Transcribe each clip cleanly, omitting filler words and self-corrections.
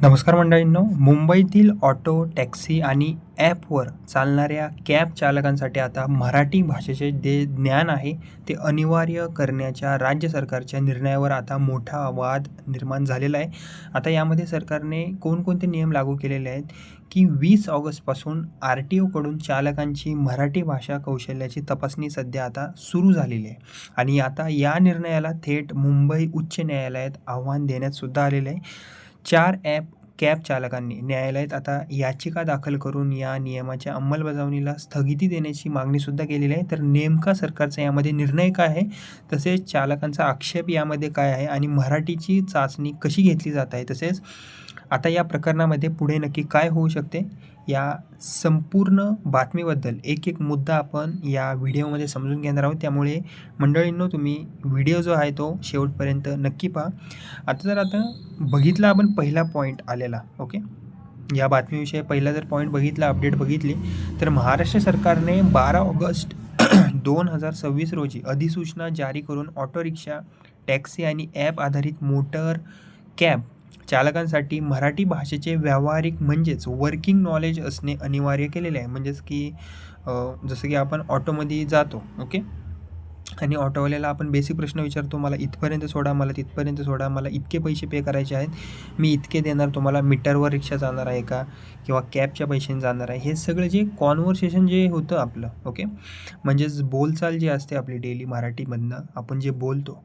नमस्कार मंडळींनो, मुंबईतील auto, taxi आणि ॲपवर चालणाऱ्या कॅब चालकांसाठी आता मराठी भाषेचे जे ज्ञान आहे ते अनिवार्य करण्याच्या राज्य सरकारच्या निर्णयावर आता मोठा वाद निर्माण झालेला आहे. आता यामध्ये सरकारने कोणकोणते नियम लागू केलेले आहेत, की 20 ऑगस्टपासून RTOकडून चालकांची मराठी भाषा कौशल्याची तपासणी सध्या आता सुरू झालेली आहे आणि आता या निर्णयाला थेट मुंबई उच्च न्यायालयात आव्हान देण्यातसुद्धा आलेलं आहे. 4 कॅब चालकांनी न्यायालयात आता याचिका दाखल करून या नियमाच्या अंमलबजावणीला स्थगिती देण्याची मागणीसुद्धा केलेली आहे. तर नेमका सरकारचा यामध्ये निर्णय काय आहे, तसेच चालकांचा आक्षेप यामध्ये काय आहे आणि मराठीची चाचणी कशी घेतली जात आहे, तसेच आता या प्रकरणामध्ये पुढे नक्की काय होऊ शकते, या संपूर्ण बातमीबद्दल एक मुद्दा आपण या व्हिडिओमध्ये समजून घेणार आहोत. त्यामुळे मंडळींनो, तुम्ही व्हिडिओ जो आहे तो शेवटपर्यंत नक्की पहा. आता बघितला आपण पहिला पॉईंट आलेला, ओके. या बातमीविषयी पहिला जर पॉईंट बघितला, अपडेट बघितली, तर महाराष्ट्र सरकारने 12 ऑगस्ट 2026 रोजी अधिसूचना जारी करून ऑटो रिक्षा, टॅक्सी आणि ॲप आधारित मोटर कॅब चालकांसाठी मराठी भाषेचे व्यावहारिक म्हणजेच वर्किंग नॉलेज असणे अनिवार्य केलेले आहे. म्हणजेच की जसं की आपण ऑटोमध्ये जातो, ओके, आणि ऑटोवाल्याला आपण बेसिक प्रश्न विचारतो, मला इथपर्यंत सोडा, मला तिथपर्यंत सोडा, मला इतके पैसे पे करायचे आहेत, मी इतके देणार तुम्हाला, मीटरवर रिक्षा जाणार आहे का, किंवा कॅबच्या पैशाने जाणार आहे. हे सगळं जे कॉन्व्हर्सेशन जे होतं आपलं, ओके, म्हणजेच बोलचाल जी असते आपली डेली मराठीमधनं आपण जे बोलतो,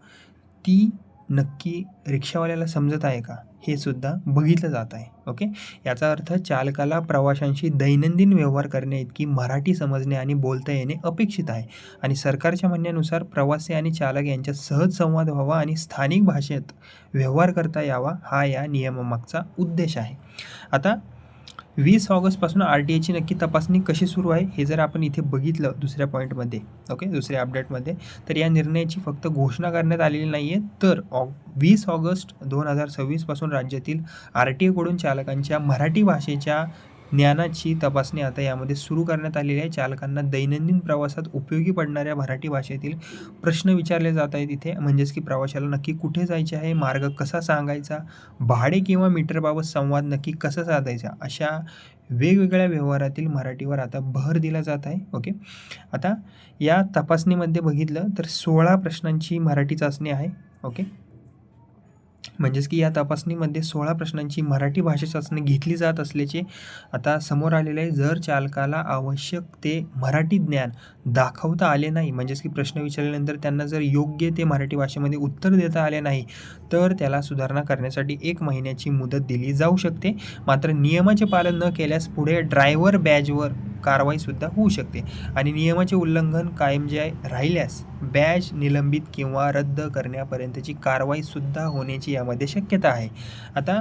ती नक्की रिक्षावाल्याला समजत आहे का, हे सुद्धा बघितलं जात आहे, ओके. याचा अर्थ चालकाला प्रवाशांशी दैनंदिन व्यवहार करण्याइतकी मराठी समजणे आणि बोलता येणे अपेक्षित आहे आणि सरकारच्या म्हणण्यानुसार प्रवासी आणि चालक यांच्यात सहज संवाद व्हावा आणि स्थानिक भाषेत व्यवहार करता यावा, हा या नियमामागचा उद्देश आहे. आता 20 ऑगस्टपासून RTOची नक्की तपासणी कशी सुरू आहे, हे जर आपण इथे बघितलं दुसऱ्या पॉईंटमध्ये, ओके, दुसऱ्या अपडेटमध्ये, तर या निर्णयाची फक्त घोषणा करण्यात आलेली नाही आहे, तर 20 ऑगस्ट 2026 पासून राज्यातील RTOकडून चालकांच्या मराठी भाषेच्या ज्ञानाची तपासणी आता यामध्ये सुरू करण्यात आलेली आहे. चालकांना दैनंदिन प्रवासात उपयोगी पडणाऱ्या मराठी भाषेतील प्रश्न विचारले जात आहेत इथे. म्हणजेच की प्रवाशाला नक्की कुठे जायचे आहे, मार्ग कसा सांगायचा, भाडे किंवा मीटरबाबत संवाद नक्की कसा साधायचा, अशा वेगवेगळ्या व्यवहारातील मराठीवर आता भर दिला जात आहे, ओके. आता या तपासणीमध्ये बघितलं तर 16 प्रश्नांची मराठी चाचणी आहे, ओके. म्हणजेच की या तपासणीमध्ये 16 प्रश्नांची मराठी भाषा चाचणी घेतली जात असल्याचे आता समोर आलेले आहे. जर चालकाला आवश्यक ते मराठी ज्ञान दाखवता आले नाही, म्हणजेच की प्रश्न विचारल्यानंतर त्यांना जर योग्य ते मराठी भाषेमध्ये उत्तर देता आले नाही, तर त्याला सुधारणा करण्यासाठी 1 महिन्याची मुदत दिली जाऊ शकते. मात्र नियमाचे पालन न केल्यास पुढे ड्रायव्हर बॅजवर कारवाईसुद्धा होऊ शकते आणि नियमाचे उल्लंघन कायम जे आहे राहिल्यास बॅज निलंबित किंवा रद्द करण्यापर्यंतची कारवाईसुद्धा होण्याची यामध्ये शक्यता आहे. आता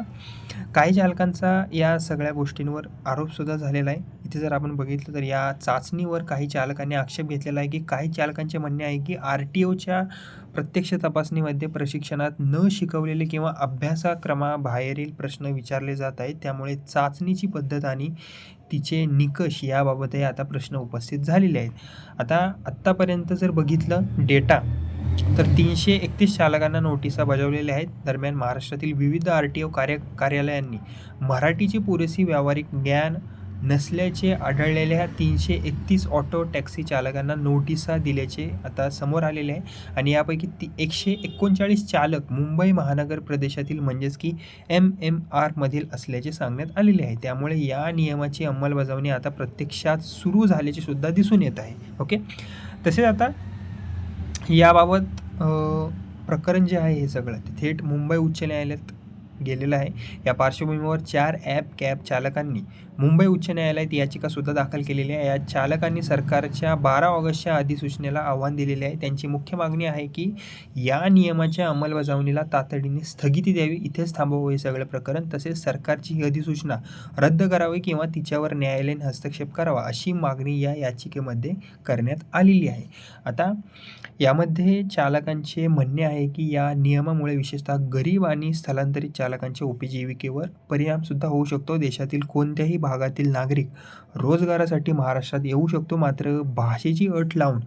काही चालकांचा या सगळ्या गोष्टींवर आरोपसुद्धा झालेला आहे. इथे जर आपण बघितलं तर या चाचणीवर काही चालकांनी आक्षेप घेतलेला आहे, की काही चालकांचे म्हणणे आहे, की RTOच्या प्रत्यक्ष तपासणीमध्ये प्रशिक्षणात न शिकवलेले किंवा अभ्यासक्रमाबाहेरील प्रश्न विचारले जात आहेत. त्यामुळे चाचणीची पद्धत आणि तिचे निकष याबाबतही आता प्रश्न उपस्थित झालेले आहेत. आता आत्तापर्यंत जर बघितलं डेटा, तर 331 चालकांना नोटिसा बजावलेल्या आहेत. दरम्यान महाराष्ट्रातील विविध RTO कार्यालयांनी मराठीचे पुरेशी व्यावहारिक ज्ञान नसल्याचे आढळलेल्या 331 ऑटो टॅक्सी चालकांना नोटिसा दिल्याचे आता समोर आलेले आहे आणि यापैकी 139 चालक मुंबई महानगर प्रदेशातील म्हणजेच की MMRमधील असल्याचे सांगण्यात आलेले आहे. त्यामुळे या नियमाची अंमलबजावणी आता प्रत्यक्षात सुरू झाल्याचे सुद्धा दिसून येत आहे, ओके. तसेच आता याबाबत प्रकरण जे आहे हे सगळं ते थेट मुंबई उच्च न्यायालयात गेलेलं आहे. या पार्श्वभूमीवर 4 कॅब चालकांनी मुंबई उच्च न्यायालयात याचिकासुद्धा दाखल केलेली आहे. या चालकांनी सरकारच्या 12 ऑगस्टच्या अधिसूचनेला आव्हान दिलेले आहे. त्यांची मुख्य मागणी आहे, की या नियमाच्या अंमलबजावणीला तातडीने स्थगिती द्यावी, इथेच थांबवावे हे सगळं प्रकरण. तसेच सरकारची ही अधिसूचना रद्द करावी किंवा तिच्यावर न्यायालयीन हस्तक्षेप करावा, अशी मागणी या याचिकेमध्ये करण्यात आलेली आहे. आता यामध्ये चालकांचे म्हणणे आहे, की या नियमामुळे विशेषतः गरीब आणि स्थलांतरित चालकांच्या उपजीविकेवर परिणामसुद्धा होऊ शकतो. देशातील कोणत्याही भागातील नागरिक रोजगारासाठी महाराष्ट्रात येऊ शकतो, मात्र भाषेची अट लावून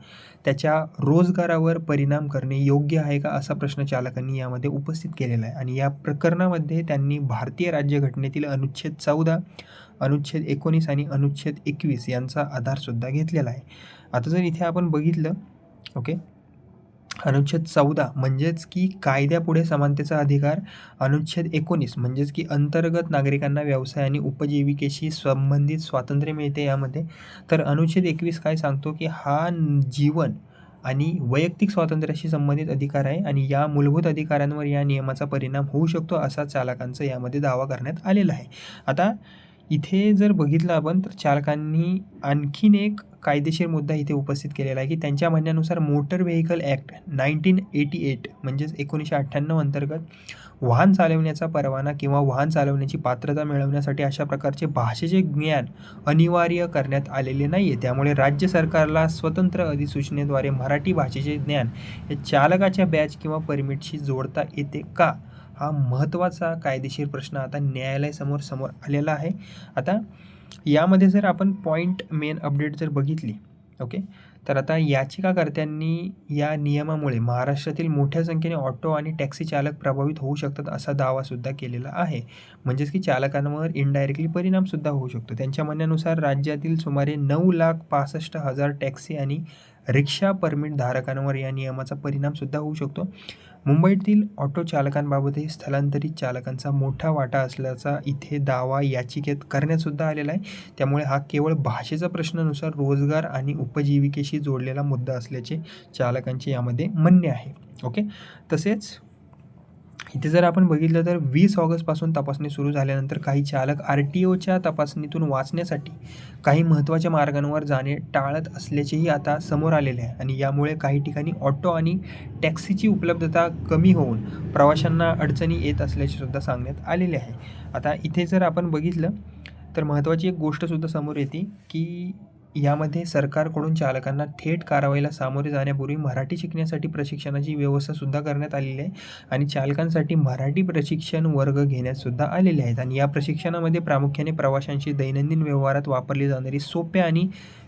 त्याच्या रोजगारावर परिणाम करणे योग्य आहे का, असा प्रश्न चालकांनी यामध्ये उपस्थित केलेला आहे. आणि या प्रकरणामध्ये त्यांनी भारतीय राज्यघटनेतील अनुच्छेद 14, अनुच्छेद 19 आणि अनुच्छेद 21 यांचा आधारसुद्धा घेतलेला आहे. आता जर इथे आपण बघितलं, ओके, अनुच्छेद 14 म्हणजेच की कायद्यापुढे समानतेचा अधिकार, अनुच्छेद 19 म्हणजेच की अंतर्गत नागरिकांना व्यवसाय आणि उपजीविकेशी संबंधित स्वातंत्र्य मिळते यामध्ये. तर अनुच्छेद 21 काय सांगतो की हा जीवन आणि वैयक्तिक स्वातंत्र्याशी संबंधित अधिकार आहे आणि या मूलभूत अधिकारांवर या नियमाचा परिणाम होऊ शकतो, असा चालकांचा यामध्ये दावा करण्यात आलेला आहे. आता इथे जर बघितलं आपण तर चालकांनी आणखीन एक कायदेशीर मुद्दा इथे उपस्थित केलेला आहे की त्यांच्या म्हणण्यानुसार मोटर व्हेकल ॲक्ट 1988 म्हणजेच 1998 अंतर्गत वाहन चालवण्याचा परवाना किंवा वाहन चालवण्याची पात्रता मिळवण्यासाठी अशा प्रकारचे भाषेचे ज्ञान अनिवार्य करण्यात आलेले नाही आहे. त्यामुळे राज्य सरकारला स्वतंत्र अधिसूचनेद्वारे मराठी भाषेचे ज्ञान हे चालकाच्या बॅच किंवा परमिटशी जोडता येते का, हा महत्त्वाचा कायदेशीर प्रश्न आता न्यायालयासमोर आलेला आहे. आता यामध्ये जर आपण पॉईंट मेन अपडेट जर बघितली, ओके, तर आता याचिकाकर्त्यांनी या नियमामुळे महाराष्ट्रातील मोठ्या संख्येने ऑटो आणि टॅक्सी चालक प्रभावित होऊ शकतात, असा दावासुद्धा केलेला आहे. म्हणजेच की चालकांवर इनडायरेक्टली परिणामसुद्धा होऊ शकतो. त्यांच्या म्हणण्यानुसार राज्यातील सुमारे 9,65,000 टॅक्सी आणि रिक्षा परमिट धारकांवर या नियमाचा परिणामसुद्धा होऊ शकतो. मुंबईतील ऑटो चालकांबाबतही स्थलांतरित चालकांचा मोठा वाटा असल्याचा इथे दावा याचिकेत करण्यातसुद्धा आलेला आहे. त्यामुळे हा केवळ भाषेचा प्रश्नानुसार रोजगार आणि उपजीविकेशी जोडलेला मुद्दा असल्याचे चालकांचे यामध्ये म्हणणे आहे. ओके, तसेच इथे जर आपण बघितलं तर 20 ऑगस्टपासून तपासणी सुरू झाल्यानंतर काही चालक RTOच्या तपासणीतून वाचण्यासाठी काही महत्त्वाच्या मार्गांवर जाणे टाळत असल्याचेही आता समोर आलेले आहे आणि यामुळे काही ठिकाणी ऑटो आणि टॅक्सीची उपलब्धता कमी होऊन प्रवाशांना अडचणी येत असल्याचे सुद्धा सांगण्यात आलेले आहे. आता इथे जर आपण बघितलं तर महत्त्वाची एक गोष्टसुद्धा समोर येते की यामध्ये सरकारकडून चालकांना थेट कारवाईला सामोरे जाण्यापूर्वी मराठी शिकण्यासाठी प्रशिक्षणाची व्यवस्थासुद्धा करण्यात आलेली आहे आणि चालकांसाठी मराठी प्रशिक्षण वर्ग घेण्यातसुद्धा आलेले आहेत. आणि या प्रशिक्षणामध्ये प्रामुख्याने प्रवाशांशी दैनंदिन व्यवहारात वापरली जाणारी सोप्या आणि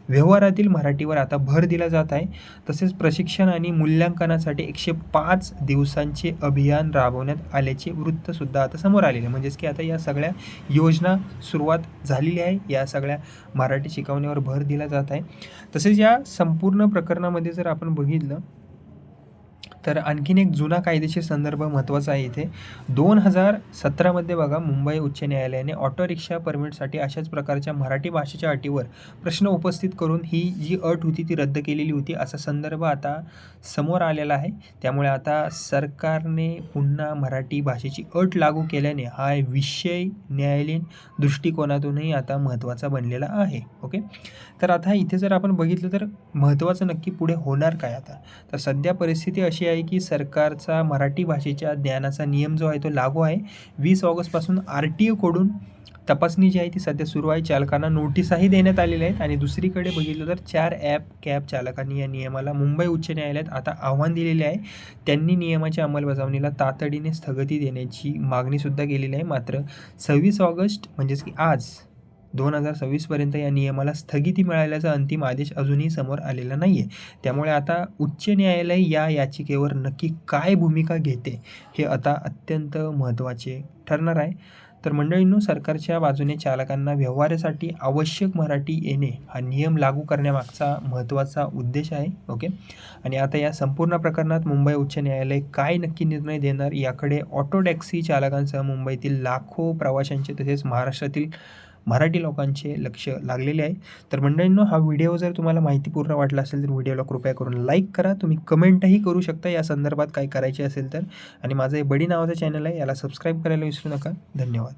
व्यवहारातील मराठीवर आता भर दिला जात आहे. तसेच प्रशिक्षण आणि मूल्यांकनासाठी 105 दिवसांचे अभियान राबवण्यात आल्याचे वृत्तसुद्धा आता समोर आलेले आहे. म्हणजेच की आता या सगळ्या योजना सुरुवात झालेली आहे, या सगळ्या मराठी शिकवण्यावर भर दिला जात आहे. तसेच या संपूर्ण प्रकरणामध्ये जर आपण बघितलं तर आणखीन एक जुना कायदेशीर संदर्भ महत्त्वाचा आहे. इथे 2017मध्ये बघा मुंबई उच्च न्यायालयाने ऑटो रिक्षा परमिटसाठी अशाच प्रकारच्या मराठी भाषेच्या अटीवर प्रश्न उपस्थित करून ही जी अट होती ती रद्द केलेली होती, असा संदर्भ आता समोर आलेला आहे. त्यामुळे आता सरकारने पुन्हा मराठी भाषेची अट लागू केल्याने हा विषय न्यायालयीन दृष्टिकोनातूनही आता महत्त्वाचा बनलेला आहे. ओके, तर आता इथे जर आपण बघितलं तर महत्त्वाचं नक्की पुढे होणार काय आता, तर सध्या परिस्थिती अशी आहे की सरकारचा मराठी भाषेच्या ज्ञानाचा नियम जो आहे तो लागू आहे. 20 ऑगस्टपासून RTOकडून तपासणी जी आहे ती सध्या सुरू आहे. चालकांना नोटीसही देण्यात आलेल्या आहेत आणि दुसरीकडे बघितलं तर 4 कॅब चालकांनी या नियमाला मुंबई उच्च न्यायालयात आता आव्हान दिलेले आहे. त्यांनी नियमाच्या अंमलबजावणीला तातडीने स्थगिती देण्याची मागणीसुद्धा केलेली आहे. मात्र 26 ऑगस्ट म्हणजेच की आज 2026पर्यंत या नियमाला स्थगिती मिळाल्याचा अंतिम आदेश अजूनही समोर आलेला नाही आहे. त्यामुळे आता उच्च न्यायालय या याचिकेवर नक्की काय भूमिका घेते हे आता अत्यंत महत्त्वाचे ठरणार आहे. तर मंडळींनो, सरकारच्या बाजूने चालकांना व्यवहारासाठी आवश्यक मराठी येणे हा नियम लागू करण्यामागचा महत्त्वाचा उद्देश आहे. ओके, आणि आता या संपूर्ण प्रकरणात मुंबई उच्च न्यायालय काय नक्की निर्णय देणार याकडे ऑटो टॅक्सी चालकांसह मुंबईतील लाखो प्रवाशांचे तसेच महाराष्ट्रातील मराठी लोकांचे लक्ष लागलेले आहे. तर मंडळींनो, हा व्हिडिओ जर तुम्हाला माहितीपूर्ण वाटला असेल तर व्हिडिओला कृपया करून लाईक करा. तुम्ही कमेंटही करू शकता या संदर्भात काय करायचे असेल तर. आणि माझं हे बडी नावाचं चॅनल आहे, याला सबस्क्राईब करायला विसरू नका. धन्यवाद.